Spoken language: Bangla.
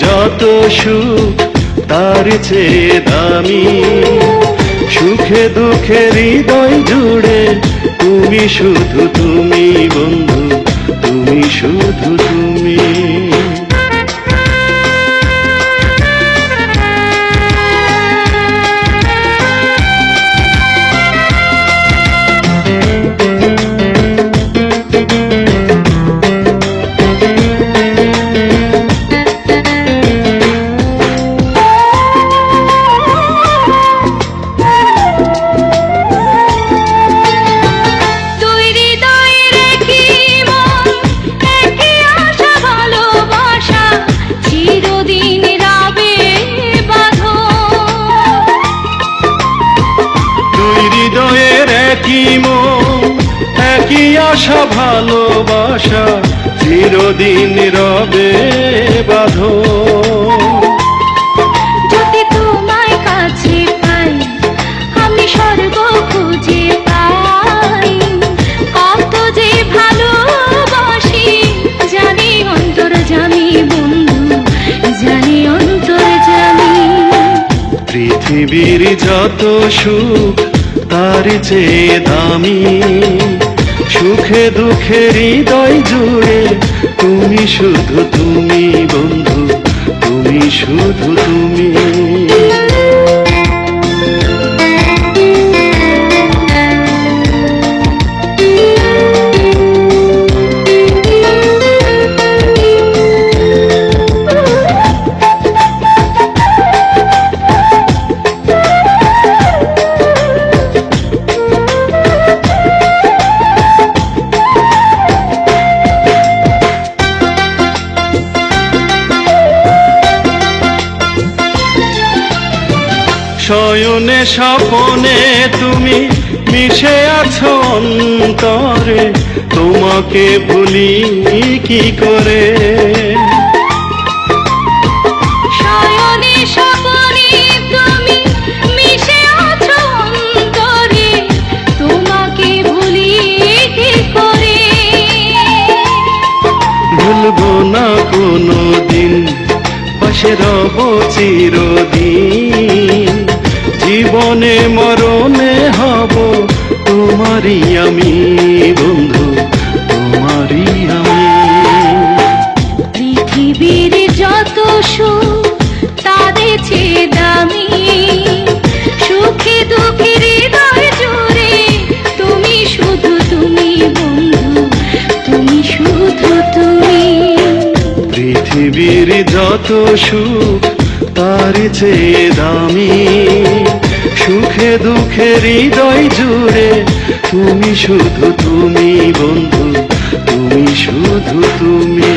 যত সুখ তার চেয়ে দামি, সুখে দুঃখে হৃদয় জুড়ে তুমি শুধু তুমি বন্ধু, তুমি শুধু তুমি। একই আশা ভালোবাসা চিরদিন রবে বাঁধন। যদি তোমায় কাছে পাই আমি স্বর্গ খুঁজে পাই, কত যে ভালোবাসি জানি অন্তর জানি বন্ধু, জানি অন্তর জানি। পৃথিবীর যত সুখ তার চেয়ে দামি, সুখে দুঃখে হৃদয় জুড়ে তুমি শুধু তুমি বন্ধু, তুমি শুধু তুমি। শয়নে স্বপনে তুমি মিশে আছো অন্তরে, তোমাকে ভুলি কি করে। শয়নে স্বপনে তুমি মিশে আছো অন্তরে, তোমাকে ভুলি কি করে। ভুলবো না কোনো দিন, পাশে রব চিরদিন, জীবনে মরণে হব তোমারই আমি বন্ধু, তোমারই আমি। পৃথিবীর যত সুখ তাদের চেয়ে দামি, সুখে দুঃখে হৃদয় জুড়ে তুমি শুধু তুমি বন্ধু, তুমি শুধু তুমি। পৃথিবীর যত সুখ তার চেয়ে দামি, সুখে দুঃখে হৃদয় জুড়ে তুমি শুধু তুমি বন্ধু, তুমি শুধু তুমি।